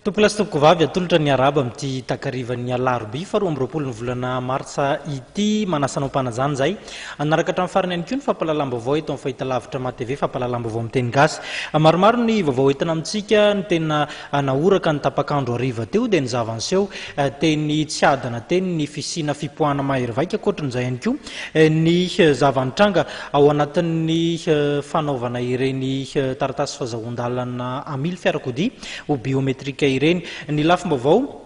Topolastoko vavy atolotra ny araba amin'ity takarivan'ny alarobia faharoa amby roapolo ny volana martsa ity manasanao mpanajany zay anaraka hatramin'ny farany ihany koa ny fampahalalam-baovao eto amin'ny fahitalavitra matv fampahalalam-baovao amin'ny teny gasy maromaro ny vaovao entina amintsika ny tena naoraka ny tapakandro ariva teo dia ny zavanseho teny tsy adana teny ny fisina fipoahana mahery vaika akoatran'izay ihany koa ny zavanitranga ao anatin'ny fanaovana ireny taratasy fahazoan-dalana amily fiarakodia ho biometrika ireny ny lafim-baovao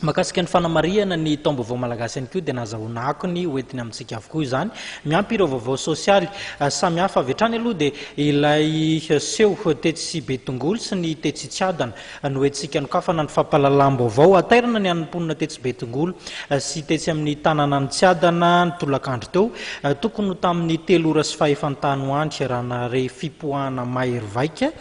makasika ny fanamariana ny taom-baovao malagasy ihany koa dia nahazahoana akony hoentiny amintsika avokoa izany miampy ireo vaovao sosialy samy hafa avy hatrany aloha dia ilay seho tetsy betongolo sy ny tetsy tsy adana no hoentsika nokafana ny fampahalalam-baovao atairana ny anomponina tetsy betongolo sy tetsy amin'ny tanana ny tsy adana ny tolakandro teo tokony ho tamin'ny 3 ora sy fahefantany hoandry rahana re fipoahana mahery vaika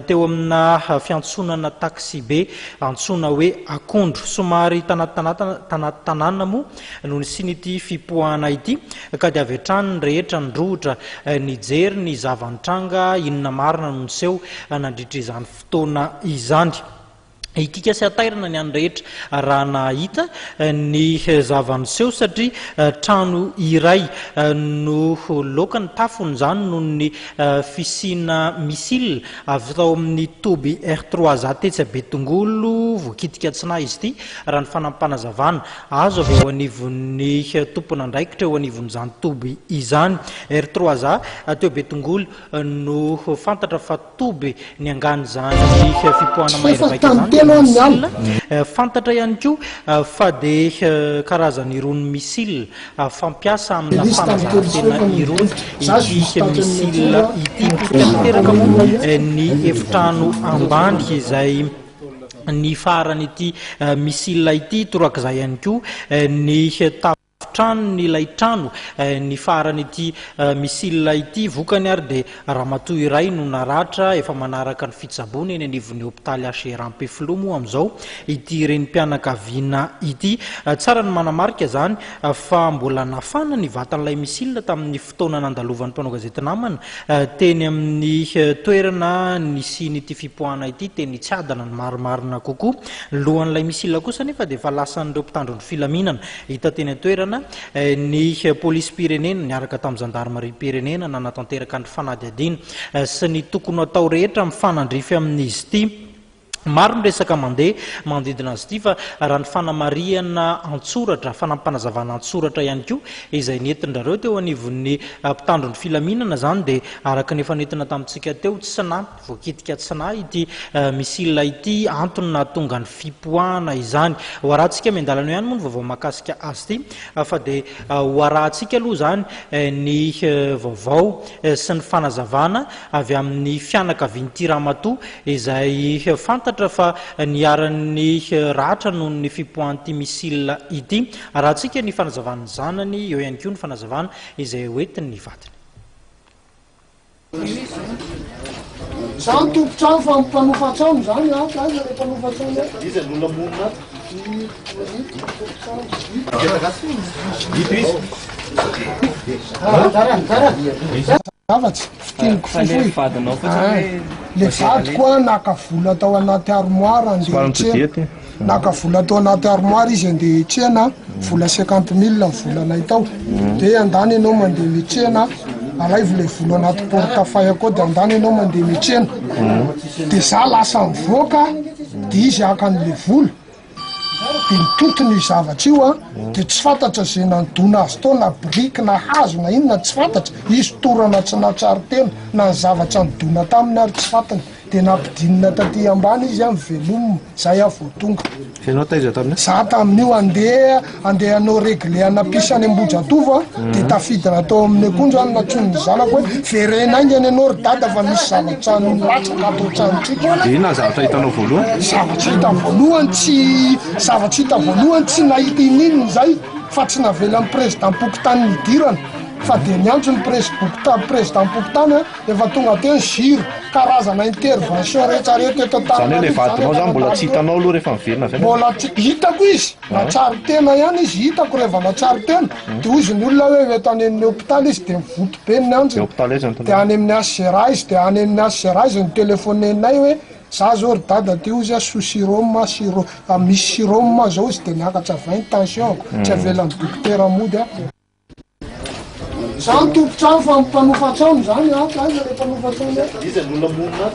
teo amina fiantsonana taxi be antsoina hoe akondro somary tanàna moa noho ny sinity fipoahana ity ka dia avy hatrany ny rehetra ny rohotra ny jery ny zavanitranga inona marina no niseho nandritra izany fotoana izany ikika sy atairana ny any rehetra raha nahita ny zavaniseho satria trano iray no loka ny tafony zany noho ny fisina misile avy tao amin'ny toby R3 za tetsy betongolo voakitika tsinahy izy ity raha ny fanampanazavana azo avy eo anivon'ny tompona andraikitra eo anivon'izany toby izany R3 za teo betongolo no fantatra fa toby ny angany zany fipoahana mahery vaika zany fantatra ihany koa fa dia karazany irony misile fampiasa amina fanazarantena irony ity misile ity miteraka moa ny efitrano ambany izay ny farany ity misile ity torak'izay ihany koa ny trano ny ilay trano ny farany ity misile ity vokany ary dia ramatoa iray no naratra efa manaraka ny fitsabony eny anivon'ny hopitaly HR moa amin'izao ity ireny mpianakaviana ity tsara ny manamarika zany fa mbola nafana ny vatan'ilay misile tamin'ny fotoana nandalovan'ny mpanao gazety namana teny amin'ny toerana ny sinity fipoahana ity teny tsy adana ny marimarina kokoa lohan'ilay misile kosa nefa dia efa lasan'ireo mpitandro ny filaminana hita teny atoerana ny polisy pirenena niaraka tamin'ny gendarmerie pirenena nanatanteraka ny fanadiadiana sy ny tokony atao rehetra mifanandrify amin'izy ity maro ny resaka manodidina azy ity fa raha ny fanamariana antsoratra fanampanazavana antsoratra ihany koa izay nentinareo teo anivon'ny mpitandro ny filaminana zany dia araka ny efa nentina tamintsika teo tsinahy voakitika tsinahy ity misile ity antony nahatonga ny fipoahana izany hoarahantsika miandalana ihany moa ny vaovao makasika azy ity fa dia hoarahantsika aloha zany ny vaovao sy ny fanazavana avy amin'ny fianakavian'ity ramatoa izay fantatra fa niaran'ny ratra noho ny fipoahanyity misile ity arahantsika ny fanazavana zanany eo ihany koa ny fanazavana izay hoentiny ny vatiny zany tompotrano fa mpanofatrano zany mpanofatrano izy alolamonina zavatsy fitiniko fofoy le vadiko a naka vola tao anaty armoire andeha naka vola tao anaty armoire izy andeha hitrena vola 50 000 volanay tao dia andany ianao mandeha mitrena alaivo le vola anaty portafay koa dia andany ianao mandeha mitrena dia za lasa mivoaka dia izy akan'le vola dia mitotony zavatra io a dia tsy fantatra zay nandona azy tao na briky na hazo na inona tsy fantatra izy torana tsy natsary tena na ny zavatra nidona taminy ary tsy fantany dia nampidinina taty ambany izy amin'ny velomina zay avo tonga za tamin'io andeha anao regle anapisany Ambohijatovo dia tafidina tao amin'ny akondro any natsony ny zanako hoe verenaingany anao ry dada fa misy zavatra latsaka atao tranotsika ina zavatra hitanao voalohany zavatra hita voalohany tsy nahita inininy zay fa tsy navelan'ny président Pokotany nidirana fa dia niantso ny président Pokotany efa tonga teny ziro karazana intervention rehetrarehetra eto zany hoe le vadinao zany mbola tsy hitanao aloha rehefa miverina zay mbola tsy hitako izy natsary tena ihany izy hitako rehefa natsary tena dia izy ny olona hoe eto any amin'ny hôpitaly izy dia mivoto be ny andro dia any amin'ny HCR izy dia any amin'ny HCR izy ny telefonenay hoe za zao ry dada teo izy sosiroma misy siroma zao izy de niakatra 20 tensionko tsy avelan'ny dokotera mody a zany tompotrano fa mipanofatrano zany panofatrano izy olona monina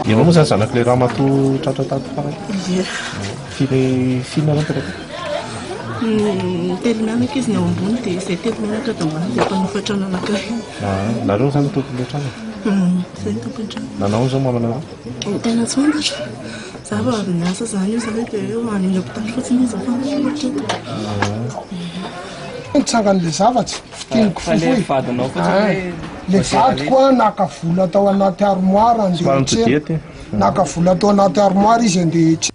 Ianao moa zany zanak'le raha mato tratra tato farany fihinana miteraka telo mianaka izy ny ao ambony dia izay telo mianaka da ambany dia mpanofatrano anankiray. Nareo zany tompon'le trano? Zay tompony trano. Nanao zao mamana raha? Tena tsy fantatra. Za fa avy niasa zany io zany dia eo any hopitaly fotsiny izy fantatra. Nitsangan'le zavatsy fitiniko fofoy le vady koa naka vola tao anaty armoire andeha naka vola tao anaty armoire izy andeha